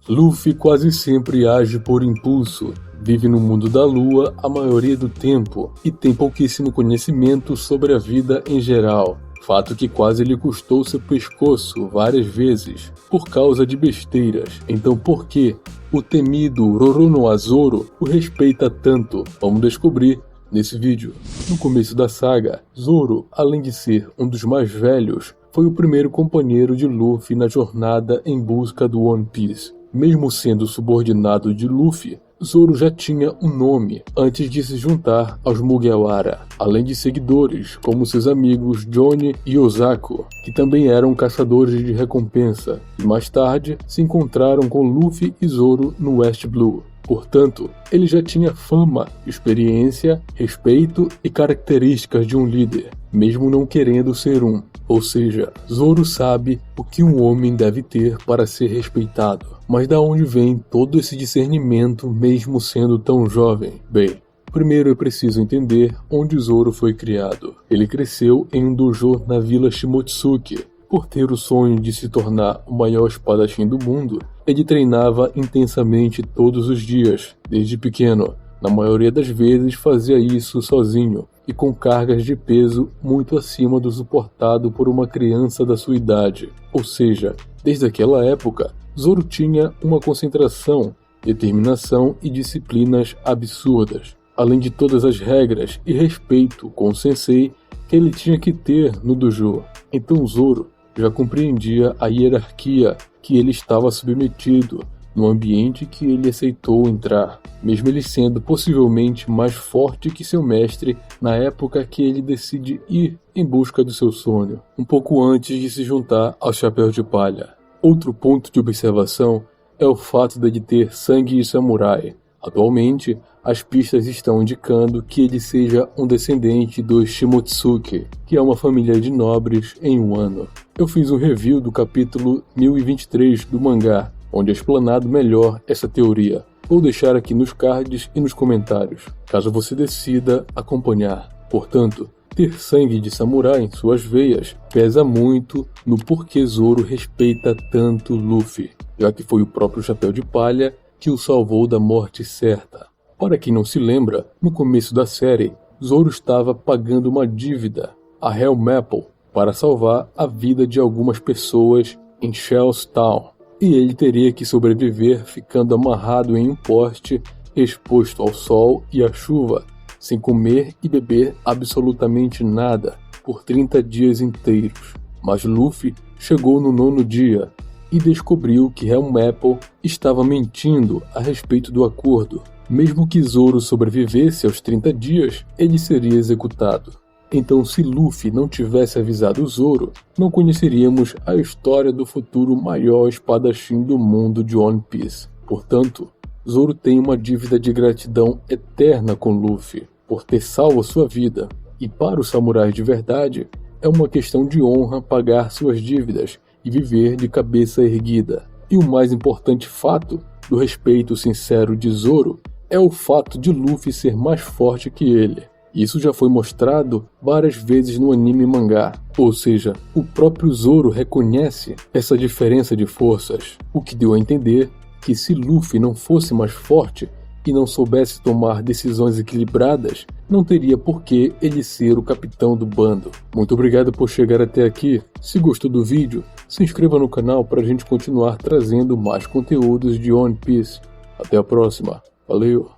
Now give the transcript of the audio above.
Luffy quase sempre age por impulso, vive no mundo da lua a maioria do tempo e tem pouquíssimo conhecimento sobre a vida em geral, fato que quase lhe custou seu pescoço várias vezes, por causa de besteiras. Então por que o temido Roronoa Zoro o respeita tanto? Vamos descobrir nesse vídeo. No começo da saga, Zoro, além de ser um dos mais velhos, foi o primeiro companheiro de Luffy na jornada em busca do One Piece. Mesmo sendo subordinado de Luffy, Zoro já tinha um nome antes de se juntar aos Mugiwara, além de seguidores como seus amigos Johnny e Osaku, que também eram caçadores de recompensa, e mais tarde se encontraram com Luffy e Zoro no West Blue. Portanto, ele já tinha fama, experiência, respeito e características de um líder, mesmo não querendo ser um. Ou seja, Zoro sabe o que um homem deve ter para ser respeitado. Mas da onde vem todo esse discernimento mesmo sendo tão jovem? Bem, primeiro é preciso entender onde Zoro foi criado. Ele cresceu em um dojo na vila Shimotsuki. Por ter o sonho de se tornar o maior espadachim do mundo, ele treinava intensamente todos os dias, desde pequeno. Na maioria das vezes fazia isso sozinho e com cargas de peso muito acima do suportado por uma criança da sua idade. Ou seja, desde aquela época, Zoro tinha uma concentração, determinação e disciplinas absurdas, além de todas as regras e respeito com o sensei que ele tinha que ter no dojo. Então Zoro já compreendia a hierarquia que ele estava submetido no ambiente que ele aceitou entrar, mesmo ele sendo possivelmente mais forte que seu mestre na época que ele decide ir em busca do seu sonho, um pouco antes de se juntar ao Chapéu de Palha. Outro ponto de observação é o fato de ele ter sangue de samurai. Atualmente, as pistas estão indicando que ele seja um descendente dos Shimotsuki, que é uma família de nobres em Wano. Eu fiz um review do capítulo 1023 do mangá, onde é explanado melhor essa teoria. Vou deixar aqui nos cards e nos comentários, caso você decida acompanhar. Portanto, ter sangue de samurai em suas veias pesa muito no porquê Zoro respeita tanto Luffy, já que foi o próprio Chapéu de Palha que o salvou da morte certa. Para quem não se lembra, no começo da série, Zoro estava pagando uma dívida a Helm Apple para salvar a vida de algumas pessoas em Shells Town, e ele teria que sobreviver ficando amarrado em um poste, exposto ao sol e à chuva, sem comer e beber absolutamente nada, por 30 dias inteiros. Mas Luffy chegou no 9º dia e descobriu que Helm Apple estava mentindo a respeito do acordo. Mesmo que Zoro sobrevivesse aos 30 dias, ele seria executado. Então, se Luffy não tivesse avisado Zoro, não conheceríamos a história do futuro maior espadachim do mundo de One Piece. Portanto, Zoro tem uma dívida de gratidão eterna com Luffy, por ter salvo sua vida. E para os samurais de verdade, é uma questão de honra pagar suas dívidas e viver de cabeça erguida. E o mais importante fato do respeito sincero de Zoro é o fato de Luffy ser mais forte que ele. Isso já foi mostrado várias vezes no anime e mangá, ou seja, o próprio Zoro reconhece essa diferença de forças, o que deu a entender que se Luffy não fosse mais forte e não soubesse tomar decisões equilibradas, não teria por que ele ser o capitão do bando. Muito obrigado por chegar até aqui. Se gostou do vídeo, se inscreva no canal para a gente continuar trazendo mais conteúdos de One Piece. Até a próxima. Valeu!